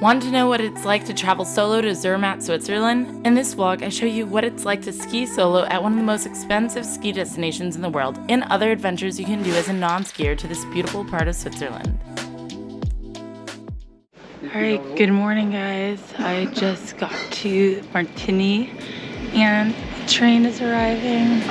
Want to know what it's like to travel solo to Zermatt, Switzerland? In this vlog, I show you what it's like to ski solo at one of the most expensive ski destinations in the world, and other adventures you can do as a non-skier to this beautiful part of Switzerland. Alright, good morning guys. I just got to Martigny and the train is arriving.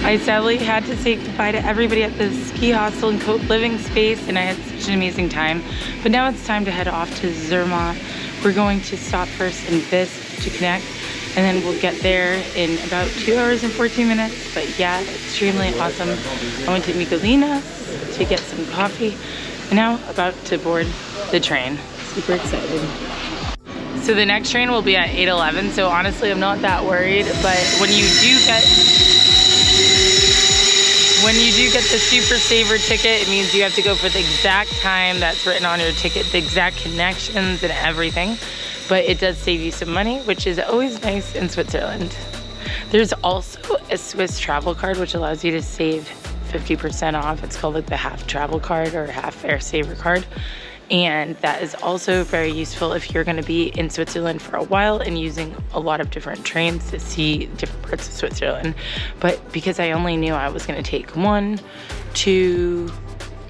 I sadly had to say goodbye to everybody at the ski hostel and co-living space, and I had such an amazing time. But now it's time to head off to Zermatt. We're going to stop first in Visp to connect, and then we'll get there in about 2 hours and 14 minutes. But yeah, extremely awesome. I went to Michelina's to get some coffee, and now about to board the train. Super excited. So the next train will be at 8:11, so honestly I'm not that worried, but when you do get the Super Saver ticket, it means you have to go for the exact time that's written on your ticket, the exact connections and everything. But it does save you some money, which is always nice in Switzerland. There's also a Swiss travel card, which allows you to save 50% off. It's called like the half travel card or half fare saver card. And that is also very useful if you're going to be in Switzerland for a while and using a lot of different trains to see different parts of Switzerland. But because I only knew I was going to take 1, 2,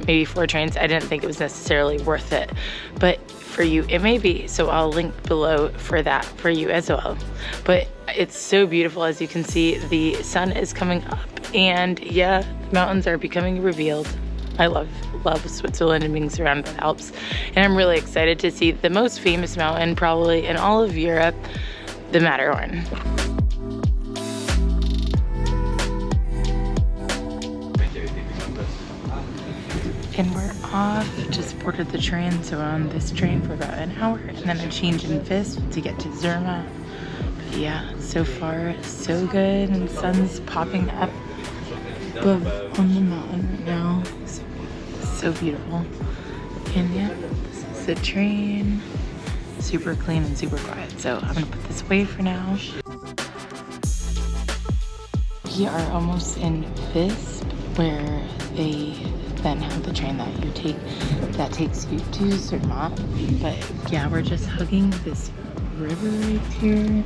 maybe 4 trains, I didn't think it was necessarily worth it. But for you, it may be. So I'll link below for that for you as well. But it's so beautiful. As you can see, the sun is coming up, and yeah, the mountains are becoming revealed. I love Switzerland and being surrounded by Alps, and I'm really excited to see the most famous mountain probably in all of Europe, the Matterhorn. And we're off, just boarded the train, so we're on this train for about an hour, and then a change in Visp to get to Zermatt. But yeah, so far so good, and the sun's popping up above on the mountain right now. So beautiful. And yeah, this is the train. Super clean and super quiet. So I'm gonna put this away for now. We are almost in Visp, where they then have the train that you take that takes you to Zermatt. But yeah, we're just hugging this river right here,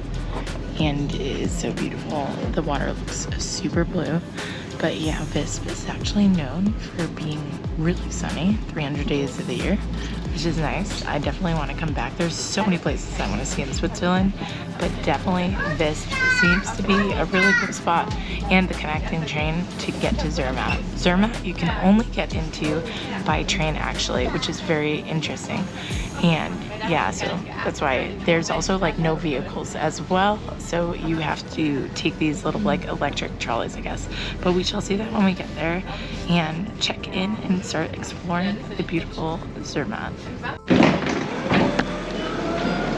and it is so beautiful. The water looks super blue. But yeah, Visp is actually known for being really sunny 300 days of the year, which is nice. I definitely want to come back. There's so many places I want to see in Switzerland, but definitely Visp seems to be a really cool spot. And the connecting train to get to Zermatt. Zermatt you can only get into by train actually, which is very interesting. And yeah, so that's why there's also like no vehicles as well, so you have to take these little like electric trolleys, I guess. But we shall see that when we get there and check in and start exploring the beautiful Zermatt.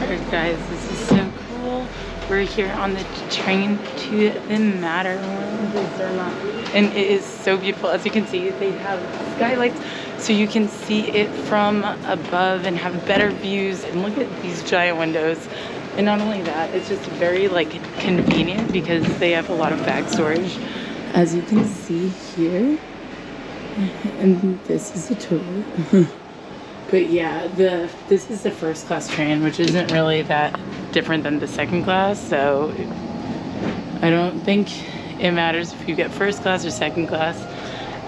Alright guys, this is so cool. We're here on the train to the Matterhorn, the Zermatt, and it is so beautiful. As you can see, they have skylights, so you can see it from above and have better views. And look at these giant windows. And not only that, it's just very like convenient because they have a lot of bag storage, as you can see here. And this is the tour. But yeah, this is the first class train, which isn't really that different than the second class, so I don't think it matters if you get first class or second class,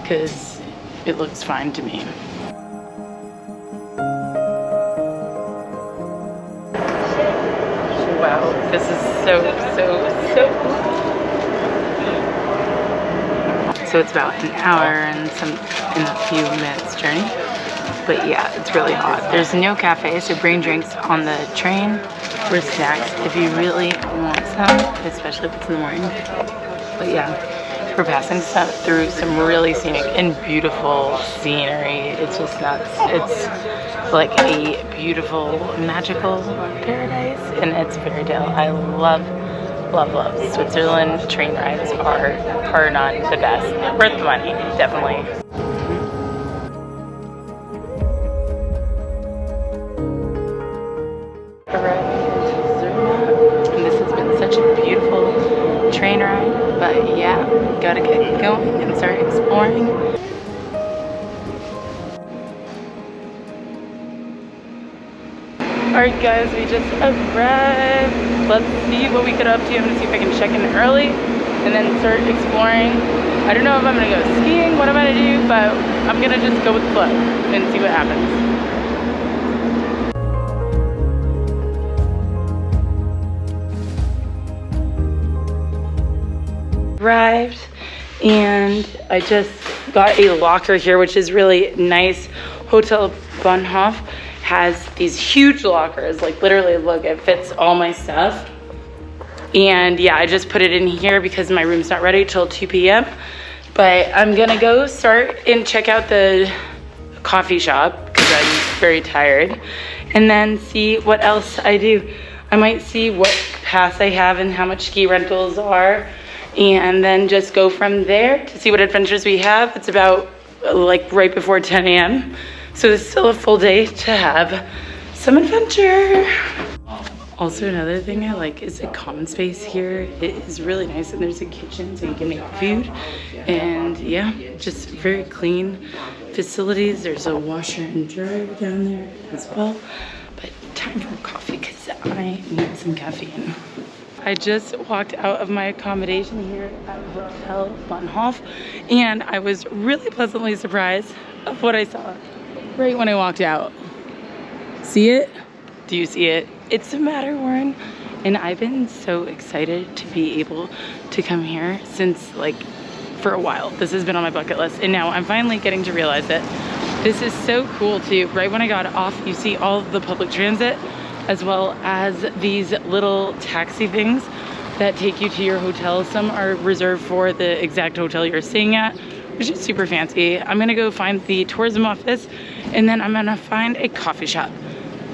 because it looks fine to me. Wow, this is so cool. So it's about an hour and a few minutes journey. But yeah, it's really hot. There's no cafe, so bring drinks on the train or snacks if you really want some, especially if it's in the morning. But yeah, we're passing through some really scenic and beautiful scenery. It's just nuts. It's like a beautiful, magical paradise, and it's fairy tale. I love Switzerland. Train rides are not the best. Worth the money, definitely. Arrived at Zermatt, and this has been such a beautiful train ride. But yeah, gotta get going and start exploring. Alright guys, we just arrived. Let's see what we get up to. I'm gonna see if I can check in early and then start exploring. I don't know if I'm gonna go skiing, what I'm gonna do, but I'm gonna just go with the flow and see what happens. Arrived, and I just got a locker here, which is really nice. Hotel Bahnhof has these huge lockers, like literally, look, it fits all my stuff. And yeah, I just put it in here because my room's not ready till 2 p.m. But I'm gonna go start and check out the coffee shop because I'm very tired, and then see what else I do. I might see what pass I have and how much ski rentals are, and then just go from there to see what adventures we have. It's about like right before 10 a.m. So it's still a full day to have some adventure. Also, another thing I like is the common space here. It is really nice, and there's a kitchen so you can make food. And yeah, just very clean facilities. There's a washer and dryer down there as well. But time for coffee because I need some caffeine. I just walked out of my accommodation here at Hotel Bahnhof, and I was really pleasantly surprised of what I saw right when I walked out. See it? Do you see it? It's the Matterhorn, and I've been so excited to be able to come here since, like, for a while. This has been on my bucket list, and now I'm finally getting to realize it. This is so cool too. Right when I got off, you see all of the public transit, as well as these little taxi things that take you to your hotel. Some are reserved for the exact hotel you're staying at, which is super fancy. I'm gonna go find the tourism office, and then I'm gonna find a coffee shop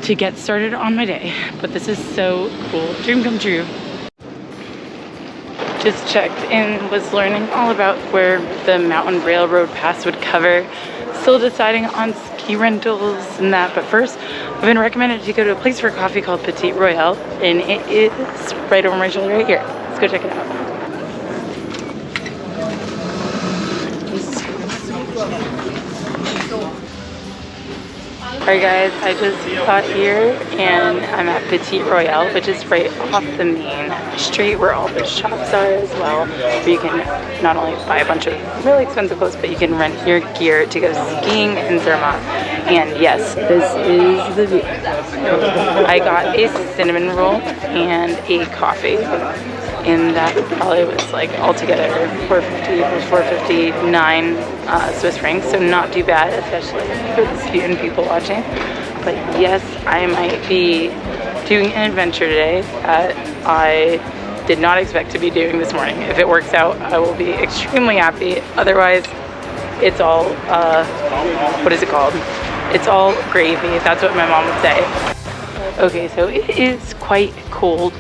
to get started on my day. But this is so cool. Dream come true. Just checked and was learning all about where the mountain railroad pass would cover. Still deciding on ski rentals and that, but first I've been recommended to go to a place for coffee called Petit Royale, and it is right over my shoulder right here. Let's go check it out. Alright guys, I just got here and I'm at Petit Royale, which is right off the main street where all the shops are as well, where you can not only buy a bunch of really expensive clothes, but you can rent your gear to go skiing in Zermatt. And yes, this is the view. I got a cinnamon roll and a coffee, and that probably was like altogether 450 or 459 Swiss francs, so not too bad, especially for the student people watching. But yes, I might be doing an adventure today that I did not expect to be doing this morning. If it works out, I will be extremely happy. Otherwise, it's all, what is it called? It's all gravy. That's what my mom would say. Okay, so it is quite cold.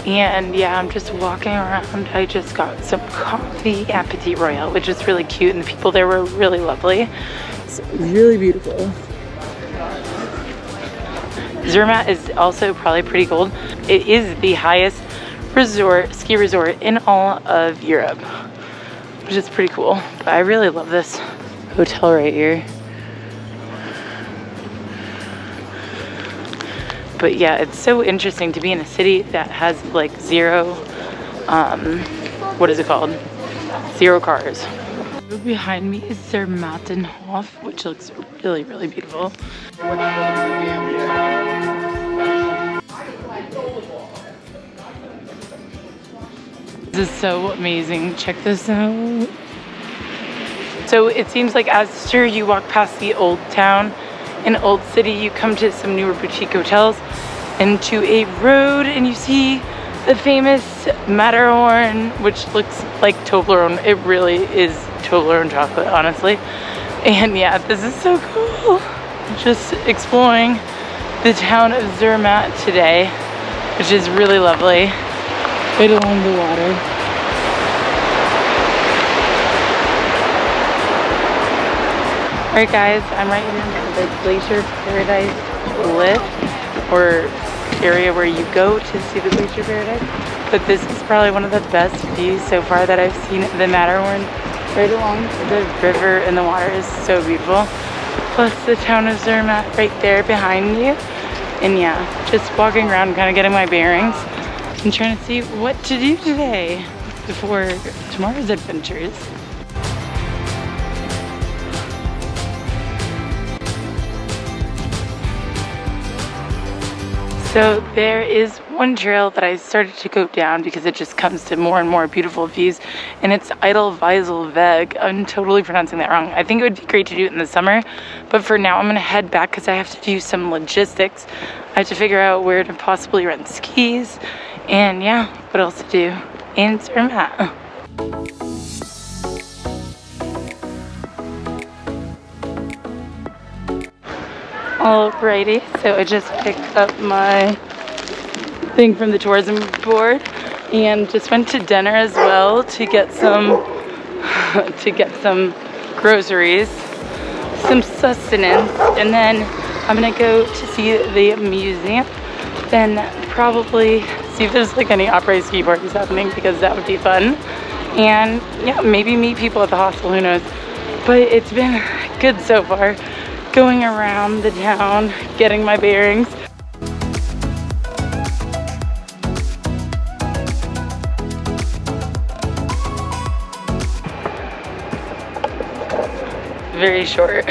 And yeah, I'm just walking around. I just got some coffee at Petit Royale, which is really cute, and the people there were really lovely. It's really beautiful. Zermatt is also probably pretty cold. It is the highest ski resort in all of Europe, which is pretty cool. But I really love this hotel right here. But yeah, it's so interesting to be in a city that has like zero, what is it called? Zero cars. Behind me is Zermatt Matterhorn, which looks really, really beautiful. This is so amazing. Check this out. So it seems like as you walk past the old town, in Old City, you come to some newer boutique hotels and to a road, and you see the famous Matterhorn, which looks like Toblerone. It really is Toblerone chocolate, honestly. And yeah, this is so cool. Just exploring the town of Zermatt today, which is really lovely. Right along the water. Alright guys, I'm right here in the Glacier Paradise lift, or area where you go to see the Glacier Paradise. but this is probably one of the best views so far that I've seen of the Matterhorn. Right along the river, and the water is so beautiful. Plus the town of Zermatt right there behind you. And yeah, just walking around, kind of getting my bearings and trying to see what to do today before tomorrow's adventures. So there is one trail that I started to go down because it just comes to more and more beautiful views, and it's Weg. I'm totally pronouncing that wrong. I think it would be great to do it in the summer, but for now I'm gonna head back because I have to do some logistics. I have to figure out where to possibly rent skis, and yeah, what else to do in Zermatt. Alrighty, so I just picked up my thing from the tourism board and just went to dinner as well to get some groceries, some sustenance, and then I'm gonna go to see the museum, then probably see if there's like any après ski parties happening because that would be fun, and yeah, maybe meet people at the hostel, who knows. But it's been good so far, going around the town, getting my bearings. Very short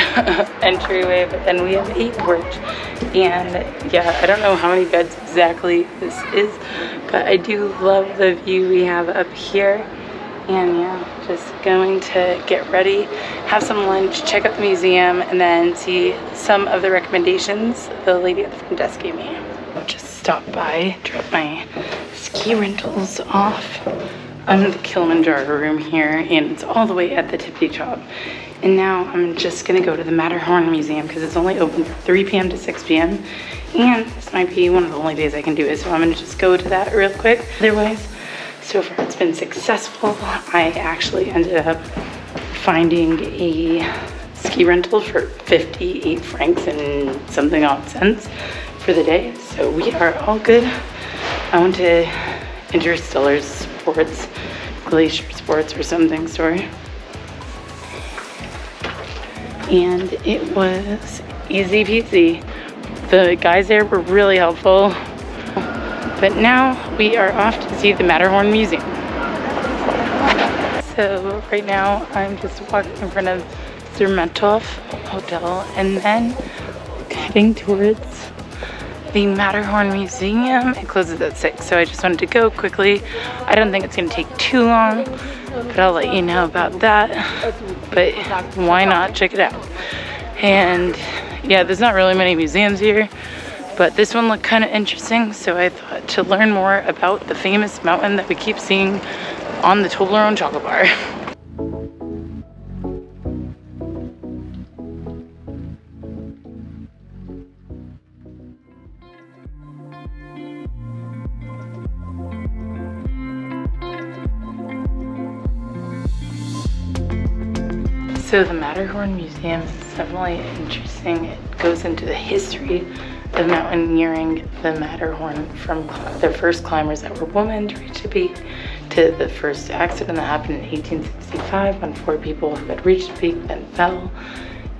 entryway, but then we have a porch, and yeah, I don't know how many beds exactly this is, but I do love the view we have up here. And yeah, just going to get ready, have some lunch, check out the museum, and then see some of the recommendations the lady at the front desk gave me. I'll just stop by, drop my ski rentals off. I'm in the Kilimanjaro room here, and it's all the way at the tippy top. And now I'm just gonna go to the Matterhorn Museum because it's only open from 3 p.m. to 6 p.m. And this might be one of the only days I can do it, so I'm gonna just go to that real quick. Otherwise, so far it's been successful. I actually ended up finding a ski rental for 58 francs and something odd cents for the day. So we are all good. I went to Interstellar Sports, Glacier Sports or something store. And it was easy peasy. The guys there were really helpful. But now we are off to see the Matterhorn Museum. So right now I'm just walking in front of Zermatt Hotel and then heading towards the Matterhorn Museum. It closes at 6, so I just wanted to go quickly. I don't think it's gonna take too long, but I'll let you know about that. But why not check it out? And yeah, there's not really many museums here, but this one looked kind of interesting, so I thought to learn more about the famous mountain that we keep seeing on the Toblerone chocolate bar. So the Matterhorn Museum is definitely interesting. It goes into the history of mountaineering the Matterhorn, from the first climbers that were women to reach the peak, to the first accident that happened in 1865 when 4 people who had reached the peak then fell.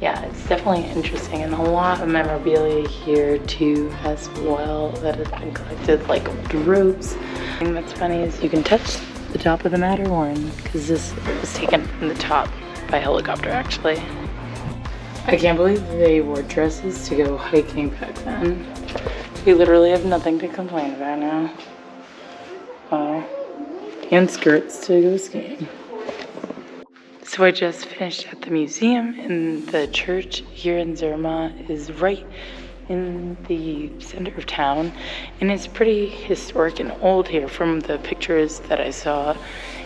Yeah, it's definitely interesting, and a lot of memorabilia here too as well that has been collected, like old ropes. The thing that's funny is you can touch the top of the Matterhorn because this was taken from the top by helicopter actually. I can't believe they wore dresses to go hiking back then. We literally have nothing to complain about now. Wow. And skirts to go skiing. So I just finished at the museum, and the church here in Zermatt is right in the center of town, and it's pretty historic and old here from the pictures that I saw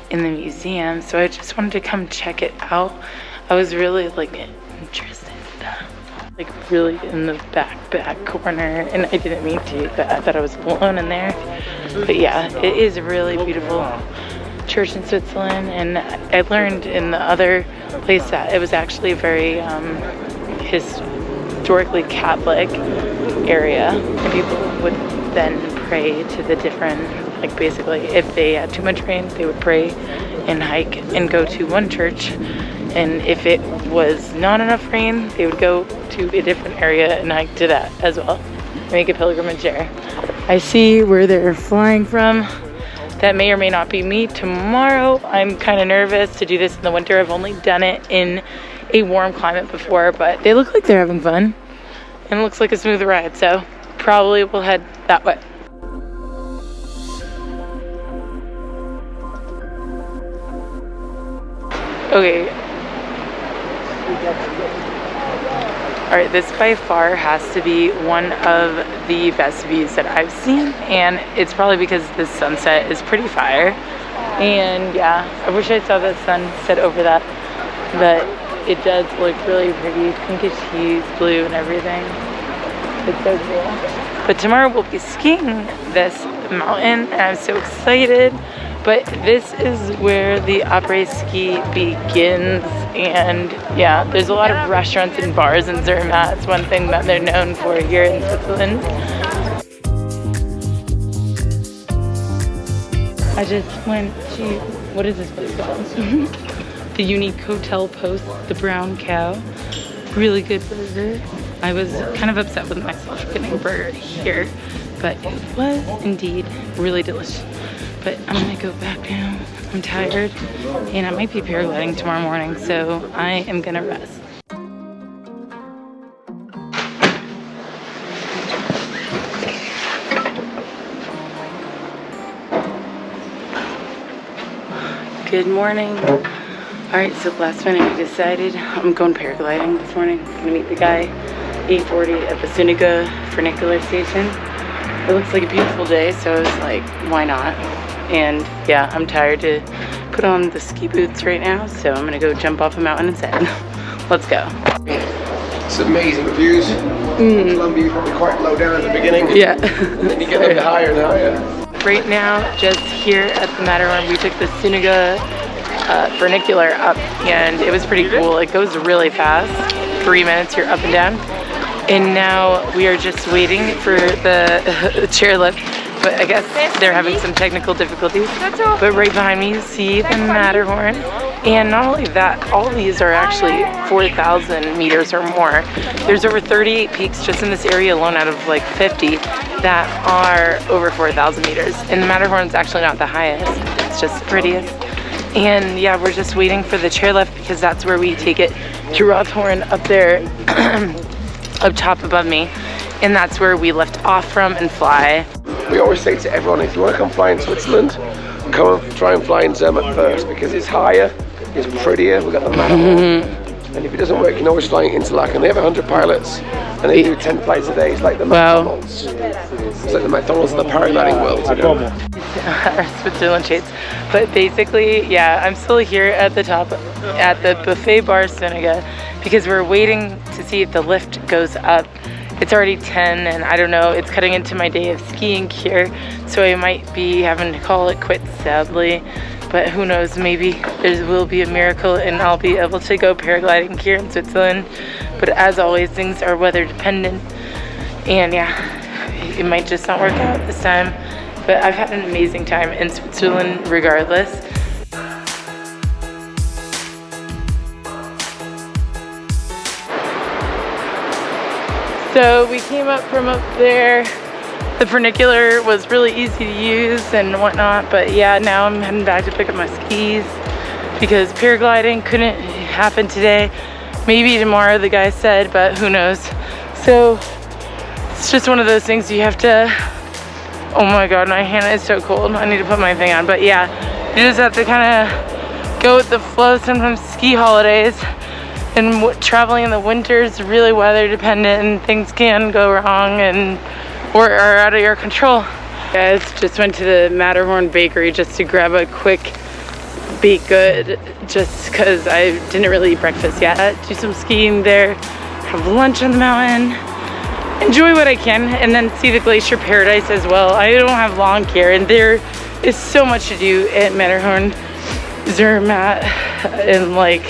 in the museum. So I just wanted to come check it out. I was really interested, really in the back corner, and I didn't mean to, but I thought I was alone in there. But yeah, it is a really beautiful church in Switzerland, and I learned in the other place that it was actually a very historically Catholic area, and people would then pray to the different, like basically if they had too much rain, they would pray and hike and go to one church. And if it was not enough rain, they would go to a different area and hike to that as well. Make a pilgrimage there. I see where they're flying from. That may or may not be me tomorrow. I'm kind of nervous to do this in the winter. I've only done it in a warm climate before, but they look like they're having fun. And it looks like a smooth ride, so probably we'll head that way. Okay. Alright, this by far has to be one of the best views that I've seen, and it's probably because the sunset is pretty fire. And yeah, I wish I saw the sunset over that, but it does look really pretty, pinkish hues, blue and everything. It's so cool. But tomorrow we'll be skiing this mountain, and I'm so excited. But this is where the après-ski begins, and yeah, there's a lot of restaurants and bars in Zermatt. It's one thing that they're known for here in Switzerland. I just went to, what is this place called? The Unique Hotel Post, the Brown Cow. Really good burger. I was kind of upset with myself for getting a burger here, but it was indeed really delicious. But I'm gonna go back now. I'm tired, and I might be paragliding tomorrow morning, so I am gonna rest. Good morning. Alright, so last minute I decided I'm going paragliding this morning. I'm gonna meet the guy 8:40 at the Zuniga funicular station. It looks like a beautiful day, so I was like, why not? And yeah, I'm tired to put on the ski boots right now, so I'm gonna go jump off a mountain instead. Let's go. It's amazing views. Columbia, you're probably quite low down at the beginning. Yeah. And then you get a bit higher and higher. Right now, just here at the Matterhorn, we took the Zuniga funicular up, and it was pretty cool. It goes really fast. 3 minutes, you're up and down. And now we are just waiting for the chairlift. But I guess they're having some technical difficulties. But right behind me you see the Matterhorn. And not only that, all these are actually 4,000 meters or more. There's over 38 peaks just in this area alone out of like 50 that are over 4,000 meters. And the Matterhorn's actually not the highest, it's just the prettiest. And yeah, we're just waiting for the chairlift because that's where we take it to Rothhorn up there, up top above me. And that's where we lift off from and fly. We always say to everyone, if you want to come fly in Switzerland, come and try and fly in Zermatt first, because it's higher, it's prettier, we've got the Matterhorn. And if it doesn't work, you can always fly in Interlaken. They have 100 pilots, and they do 10 flights a day. It's like the McDonald's. It's like the McDonald's of the paragliding world, you know? Our Switzerland shades. But basically, yeah, I'm still here at the top, at the buffet bar Zuniga, because we're waiting to see if the lift goes up. It's already 10, and I don't know, it's cutting into my day of skiing here, so I might be having to call it quits, sadly. But who knows, maybe there will be a miracle and I'll be able to go paragliding here in Switzerland. But as always, things are weather dependent, and yeah, it might just not work out this time. But I've had an amazing time in Switzerland regardless. So we came up from up there. The funicular was really easy to use and whatnot, but yeah, now I'm heading back to pick up my skis because paragliding couldn't happen today. Maybe tomorrow, the guy said, but who knows. So it's just one of those things you have to, oh my God, my hand is so cold. I need to put my thing on, but yeah, you just have to kind of go with the flow. Sometimes ski holidays and traveling in the winter is really weather dependent, and things can go wrong and or are out of your control. Guys, just went to the Matterhorn bakery just to grab a quick baked good, just because I didn't really eat breakfast yet. Do some skiing there, have lunch on the mountain, enjoy what I can, and then see the Glacier Paradise as well. I don't have long here, and there is so much to do at Matterhorn, Zermatt, and like,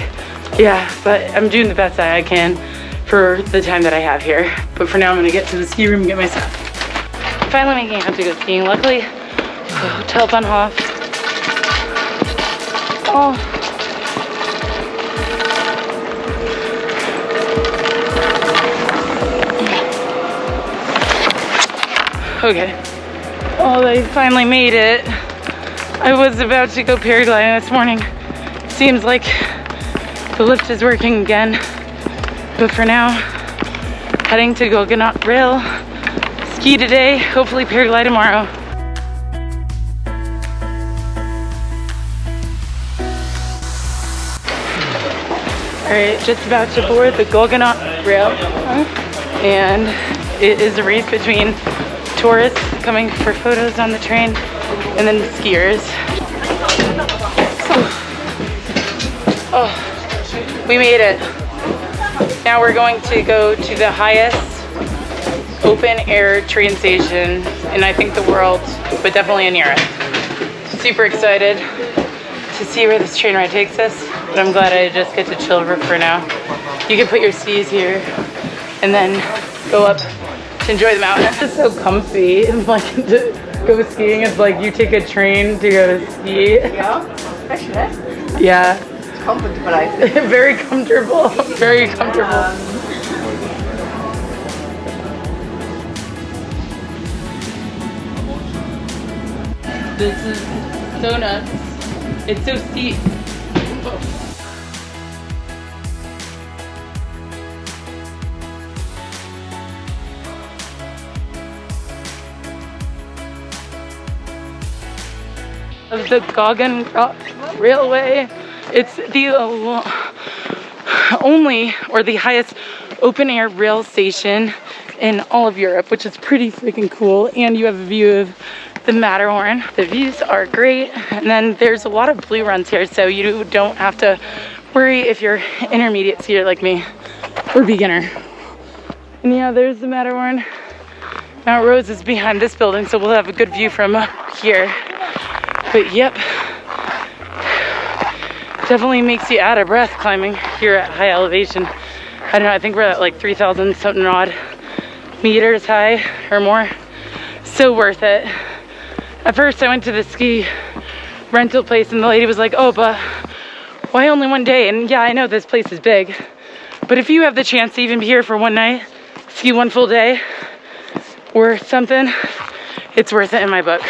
yeah, but I'm doing the best that I can for the time that I have here. But for now, I'm gonna get to the ski room and get my stuff. finally making it have to go skiing. Luckily, the hotel's on Hoff. Oh. Okay. Oh, they finally made it. I was about to go paragliding this morning. Seems like the lift is working again. But for now, heading to Coconut Rail. Ski today, hopefully paraglide tomorrow. Alright, just about to board the Coconut Rail. And it is a race between tourists coming for photos on the train and then the skiers. Oh, we made it. Now we're going to go to the highest open air train station in I think the world, but definitely in Europe. Super excited to see where this train ride takes us, but I'm glad I just get to chill for now. You can put your skis here and then go up to enjoy the mountain. It's so comfy. It's like to go skiing, it's like you take a train to go to ski. Yeah, actually. Yeah. It's comfortable, I think. Very comfortable. Very comfortable. This is so nuts. It's so steep. Of the Gogan Railway. It's the only or the highest open air rail station in all of Europe, which is pretty freaking cool. And you have a view of the Matterhorn. The views are great. And then there's a lot of blue runs here, so you don't have to worry if you're intermediate skier like me or beginner. And yeah, there's the Matterhorn. Mount Rose is behind this building, so we'll have a good view from here. But yep, definitely makes you out of breath climbing here at high elevation. I don't know, I think we're at like 3,000 something odd meters high or more. So worth it. At first I went to the ski rental place and the lady was like, oh, but why only one day? And yeah, I know this place is big, but if you have the chance to even be here for one night, ski one full day or something, it's worth it in my book.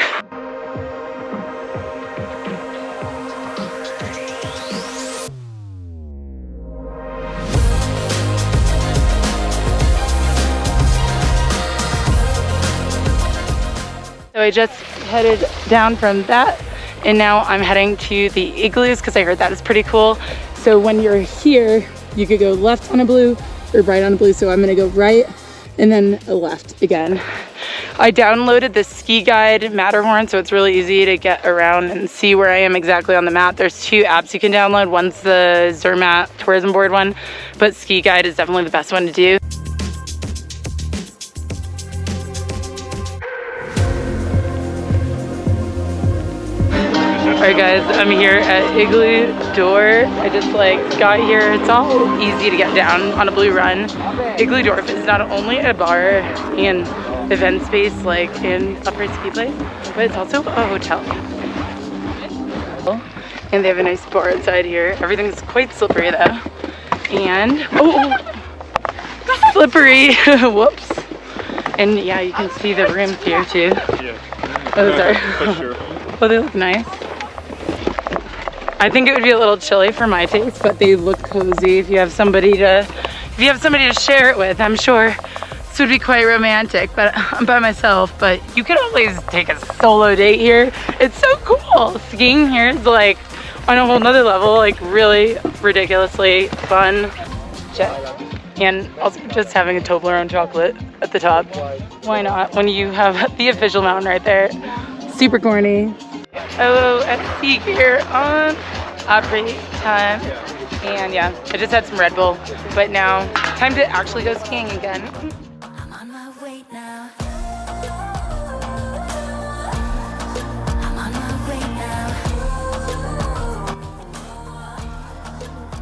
So I just headed down from that and now I'm heading to the igloos because I heard that is pretty cool. So when you're here, you could go left on a blue or right on a blue. So I'm gonna go right and then a left again. I downloaded the ski guide Matterhorn, so it's really easy to get around and see where I am exactly on the map. There's two apps you can download. One's the Zermatt tourism board one, but ski guide is definitely the best one to do. Alright guys, I'm here at Igloo Door. I just got here. It's all easy to get down on a blue run. Igloo Dorf is not only a bar and event space in Upper Ski Place, but it's also a hotel. And they have a nice bar inside here. Everything's quite slippery though. And, oh, slippery, whoops. And yeah, you can see the rooms here too. Oh, sorry. Oh, they look nice. I think it would be a little chilly for my taste, but they look cozy. If you have somebody to share it with, I'm sure this would be quite romantic. But I'm by myself. But you could always take a solo date here. It's so cool. Skiing here is on a whole nother level, really ridiculously fun. And also just having a Toblerone chocolate at the top. Why not? When you have the official mountain right there. Super corny. OFC here on Opry time. And yeah, I just had some Red Bull, but now time to actually go skiing again. I'm on my way now. I'm on my way now.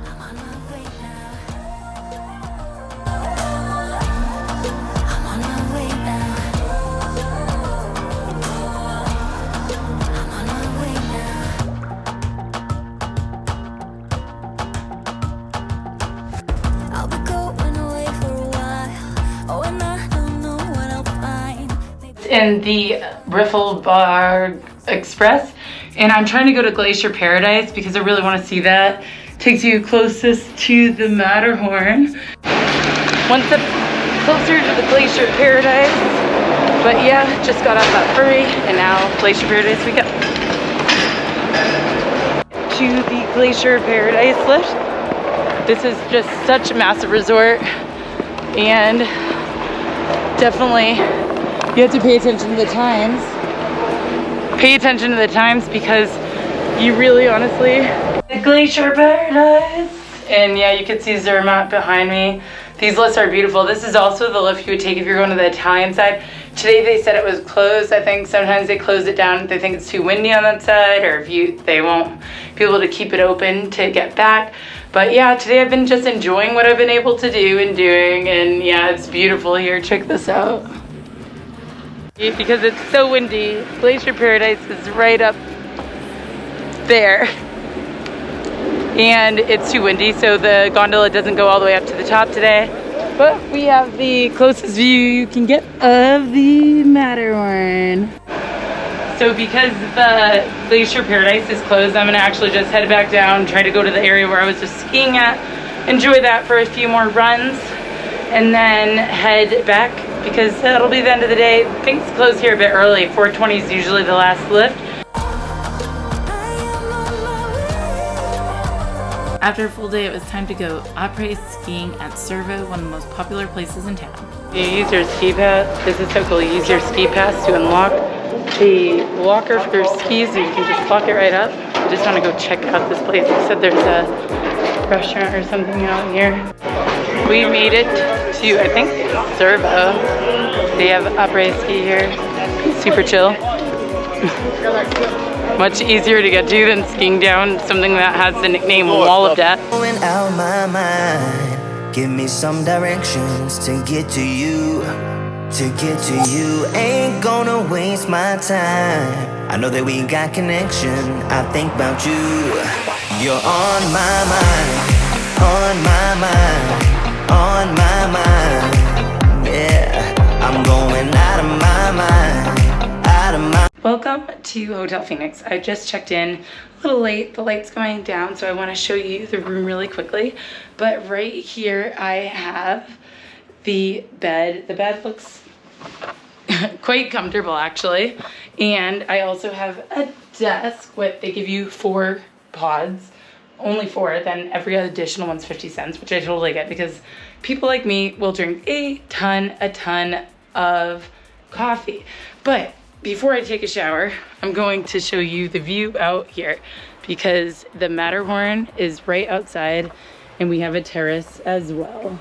I'm on my way now. I'm on my way now. in the Riffle Bar Express, and I'm trying to go to Glacier Paradise because I really want to see that. Takes you closest to the Matterhorn. One step closer to the Glacier Paradise. But yeah, just got off that ferry, and now Glacier Paradise we go. To the Glacier Paradise lift. This is just such a massive resort, and definitely you have to pay attention to the times. Pay attention to the times because you really honestly, the Glacier Paradise. And yeah, you can see Zermatt behind me. These lifts are beautiful. This is also the lift you would take if you're going to the Italian side. Today they said it was closed. I think sometimes they close it down if they think it's too windy on that side, or if they won't be able to keep it open to get back. But yeah, today I've been just enjoying what I've been able to do and doing, and yeah, it's beautiful here. Check this out. Because it's so windy, Glacier Paradise is right up there. And it's too windy, so the gondola doesn't go all the way up to the top today. But we have the closest view you can get of the Matterhorn. So because the Glacier Paradise is closed, I'm gonna actually just head back down, try to go to the area where I was just skiing at, enjoy that for a few more runs, and then head back because that'll be the end of the day. Things close here a bit early. 4:20 is usually the last lift. After a full day, it was time to go après skiing at Cervo, one of the most popular places in town. You use your ski pass. This is so cool. You use your ski pass to unlock the locker for your skis, so you can just lock it right up. I just want to go check out this place. They said there's a restaurant or something out here. We made it to, I think, Cervo. They have après ski here. Super chill. Much easier to get to than skiing down something that has the nickname Wall of Death. Going out my mind, give me some directions to get to you. To get to you, ain't gonna waste my time. I know that we got connection, I think about you. You're on my mind, on my mind, on my mind. Yeah, I'm going out of my mind, out of my. Welcome to Hotel Phoenix. I just checked in a little late. The light's going down, so I want to show you the room really quickly. But right here I have the bed. The bed looks quite comfortable actually. And I also have a desk. They give you 4 pods. Only 4, then every additional one's 50 cents, which I totally get because people like me will drink a ton of coffee. But before I take a shower, I'm going to show you the view out here because the Matterhorn is right outside and we have a terrace as well.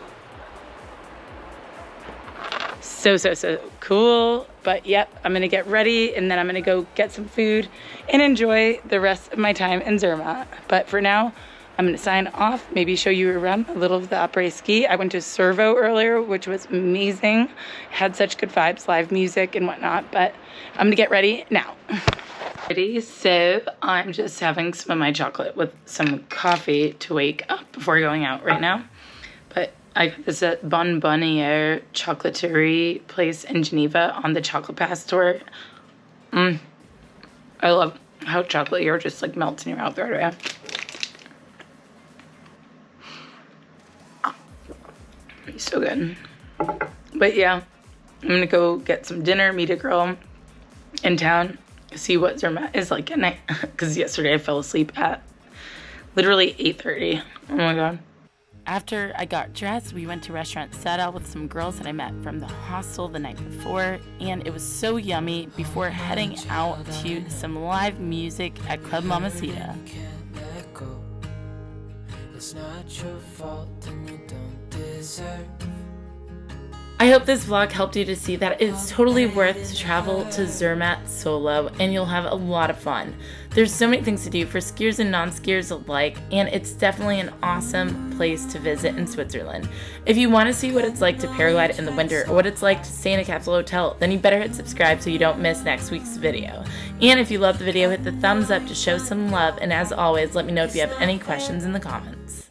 So cool. But yep, I'm gonna get ready and then I'm gonna go get some food and enjoy the rest of my time in Zermatt. But for now, I'm gonna sign off, maybe show you around a little of the après ski. I went to Cervo earlier, which was amazing. Had such good vibes, live music and whatnot, but I'm gonna get ready now. Ready, so I'm just having some of my chocolate with some coffee to wake up before going out right now. But I got this at Bonbonniere Chocolaterie place in Geneva on the Chocolate Pass tour. I love how chocolate here just like melts in your mouth right away. It's so good. But yeah, I'm gonna go get some dinner, meet a girl in town, see what Zermatt is like at night. Because yesterday I fell asleep at literally 8:30. Oh my god. After I got dressed, we went to restaurant Saddle with some girls that I met from the hostel the night before, and it was so yummy before heading out to some live music at Club Mamacita. It's not your fault and you don't deserve. I hope this vlog helped you to see that it's totally worth to travel to Zermatt solo and you'll have a lot of fun. There's so many things to do for skiers and non-skiers alike, and it's definitely an awesome place to visit in Switzerland. If you want to see what it's like to paraglide in the winter or what it's like to stay in a capsule hotel, then you better hit subscribe so you don't miss next week's video. And if you loved the video, hit the thumbs up to show some love, and as always, let me know if you have any questions in the comments.